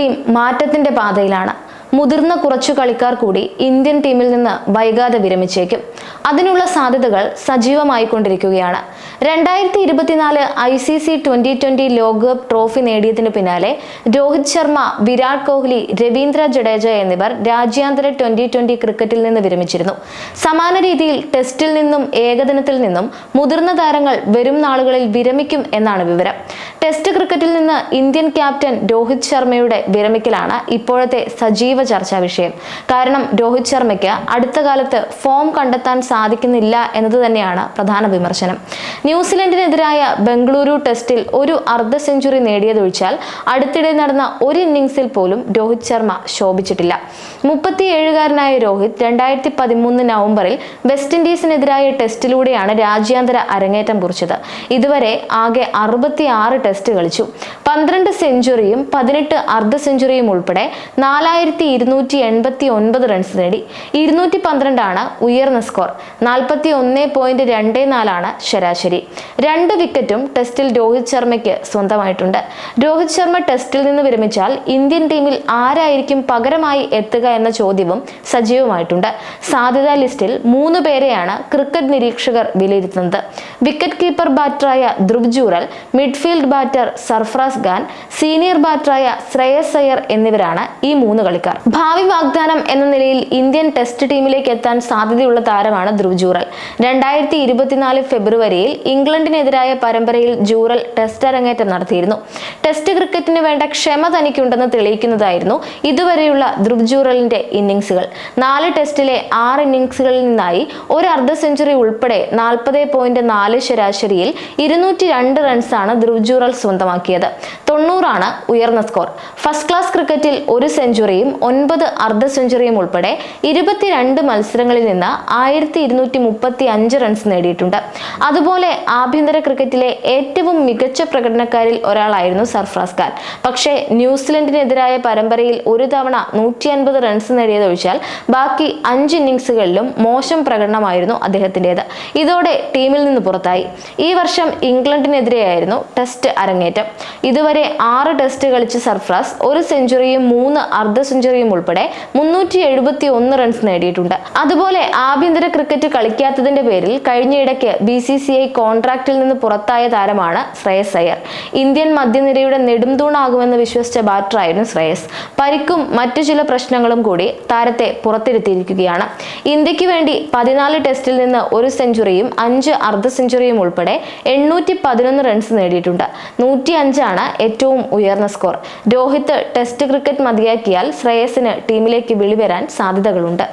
Team മാറ്റത്തിന്റെ പാതയിലാണ്. മുതിർന്ന കുറച്ചു കളിക്കാർ കൂടി ഇന്ത്യൻ ടീമിൽ നിന്ന് വൈകാതെ വിരമിച്ചേക്കും. അതിനുള്ള സാധ്യതകൾ സജീവമായിക്കൊണ്ടിരിക്കുകയാണ്. 2024 ICC T20 ലോകകപ്പ് ട്രോഫി നേടിയതിനു പിന്നാലെ രോഹിത് ശർമ്മ, വിരാട് കോഹ്ലി, രവീന്ദ്ര ജഡേജ എന്നിവർ രാജ്യാന്തര T20 ക്രിക്കറ്റിൽ നിന്ന് വിരമിച്ചിരുന്നു. സമാന രീതിയിൽ ടെസ്റ്റിൽ നിന്നും ഏകദിനത്തിൽ നിന്നും മുതിർന്ന താരങ്ങൾ വരും നാളുകളിൽ വിരമിക്കും എന്നാണ് വിവരം. ടെസ്റ്റ് ക്രിക്കറ്റിൽ നിന്ന് ഇന്ത്യൻ ക്യാപ്റ്റൻ രോഹിത് ശർമ്മയുടെ വിരമിക്കലാണ് ഇപ്പോഴത്തെ സജീവ ചർച്ചാ വിഷയം. കാരണം രോഹിത് ശർമ്മയ്ക്ക് അടുത്ത കാലത്ത് ഫോം കണ്ടെത്താൻ സാധിക്കുന്നില്ല എന്നത് തന്നെയാണ് പ്രധാന വിമർശനം. ന്യൂസിലൻഡിനെതിരായ ബംഗളൂരു ടെസ്റ്റിൽ ഒരു അർദ്ധ സെഞ്ചുറി നേടിയതൊഴിച്ചാൽ അടുത്തിടെ നടന്ന ഒരു ഇന്നിംഗ്സിൽ പോലും രോഹിത് ശർമ്മ ശോഭിച്ചിട്ടില്ല. 37-കാരനായ രോഹിത് 2013 നവംബറിൽ വെസ്റ്റ് ഇൻഡീസിനെതിരായ ടെസ്റ്റിലൂടെയാണ് രാജ്യാന്തര അരങ്ങേറ്റം കുറിച്ചത്. ഇതുവരെ ആകെ 66 ടെസ്റ്റ് കളിച്ചു. 12 സെഞ്ചുറിയും 18 അർദ്ധ സെഞ്ചുറിയും ഉൾപ്പെടെ 4289 റൺസ് നേടി. 212 ഉയർന്ന സ്കോർ. 41.24 ശരാശരി. 2 വിക്കറ്റും ടെസ്റ്റിൽ രോഹിത് ശർമ്മയ്ക്ക് സ്വന്തമായിട്ടുണ്ട്. രോഹിത് ശർമ്മ ടെസ്റ്റിൽ നിന്ന് വിരമിച്ചാൽ ഇന്ത്യൻ ടീമിൽ ആരായിരിക്കും പകരമായി എത്തുക എന്ന ചോദ്യവും സജീവമായിട്ടുണ്ട്. സാധ്യതാ ലിസ്റ്റിൽ 3 പേരെയാണ് ക്രിക്കറ്റ് നിരീക്ഷകർ വിലയിരുത്തുന്നത്. വിക്കറ്റ് കീപ്പർ ബാറ്ററായ Dhruv Jurel, midfield batter Sarfaraz Khan, senior ബാറ്ററായ ശ്രേയസ് അയ്യർ എന്നിവരാണ് ഈ 3 കളിക്കാർ. ഭാവി വാഗ്ദാനം എന്ന നിലയിൽ ഇന്ത്യൻ ടെസ്റ്റ് ടീമിലേക്ക് എത്താൻ സാധ്യതയുള്ള താരമാണ് ധ്രുവ് ജൂറൽ. 2024 ഫെബ്രുവരിയിൽ ഇംഗ്ലണ്ടിനെതിരായ പരമ്പരയിൽ ജൂറൽ ടെസ്റ്റ് അരങ്ങേറ്റം നടത്തിയിരുന്നു. ടെസ്റ്റ് ക്രിക്കറ്റിന് വേണ്ട ക്ഷമ തനിക്കുണ്ടെന്ന് തെളിയിക്കുന്നതായിരുന്നു ഇതുവരെയുള്ള ധ്രുവ് ജൂറലിന്റെ ഇന്നിംഗ്സുകൾ. 4 ടെസ്റ്റിലെ 6 ഇന്നിംഗ്സുകളിൽ നിന്നായി ഒരു അർദ്ധ സെഞ്ചുറി ഉൾപ്പെടെ 40.4 ശരാശരിയിൽ 202 റൺസാണ് ധ്രുവ് ജൂറൽ സ്വന്തമാക്കിയത്. 90 ഉയർന്ന സ്കോർ. ഫസ്റ്റ് ക്ലാസ് ക്രിക്കറ്റിൽ 1 സെഞ്ചുറിയും 9 അർദ്ധ സെഞ്ചുറിയും ഉൾപ്പെടെ 22 മത്സരങ്ങളിൽ നിന്ന് 1235 റൺസ് നേടിയിട്ടുണ്ട്. അതുപോലെ ആഭ്യന്തര ക്രിക്കറ്റിലെ ഏറ്റവും മികച്ച പ്രകടനക്കാരിൽ ഒരാളായിരുന്നു സർഫറാസ് ഖാൻ. പക്ഷേ ന്യൂസിലൻഡിനെതിരായ പരമ്പരയിൽ ഒരു തവണ 150 റൺസ് നേടിയതൊഴിച്ചാൽ ബാക്കി 5 ഇന്നിംഗ്സുകളിലും മോശം പ്രകടനമായിരുന്നു അദ്ദേഹത്തിൻ്റെത്. ഇതോടെ ടീമിൽ നിന്ന് പുറത്തായി. ഈ വർഷം ഇംഗ്ലണ്ടിനെതിരെയായിരുന്നു ടെസ്റ്റ് അരങ്ങേറ്റം. ഇതുവരെ 6 ടെസ്റ്റ് കളിച്ച സർഫറാസ് 1 സെഞ്ചുറിയും 3 അർദ്ധ സെഞ്ചുറിയും ഉൾപ്പെടെ 371 റൺസ് നേടിയിട്ടുണ്ട്. അതുപോലെ ആഭ്യന്തര ക്രിക്കറ്റ് കളിക്കാത്തതിന്റെ പേരിൽ കഴിഞ്ഞയിടയ്ക്ക് BCCI കോൺട്രാക്റ്റിൽ നിന്ന് പുറത്തായ താരമാണ് ശ്രേയസ് അയ്യർ. ഇന്ത്യൻ മധ്യനിരയുടെ നെടുംതൂണാകുമെന്ന് വിശ്വസിച്ച ബാറ്ററായിരുന്നു ശ്രേയസ്. പരിക്കും മറ്റു ചില പ്രശ്നങ്ങളും കൂടി താരത്തെ പുറത്തിരുത്തിയിരിക്കുകയാണ്. ഇന്ത്യക്ക് വേണ്ടി 14 ടെസ്റ്റിൽ നിന്ന് 1 സെഞ്ചുറിയും 5 അർദ്ധ സെഞ്ചുറിയും ഉൾപ്പെടെ 811 റൺസ് നേടിയിട്ടുണ്ട്. 105 ഏറ്റവും ഉയർന്ന സ്കോർ. രോഹിത് ടെസ്റ്റ് ക്രിക്കറ്റ് മതിയാക്കിയാൽ ശ്രേയസിന് ടീമിലേക്ക് വിളിവരാൻ സാധ്യതകളുണ്ട്.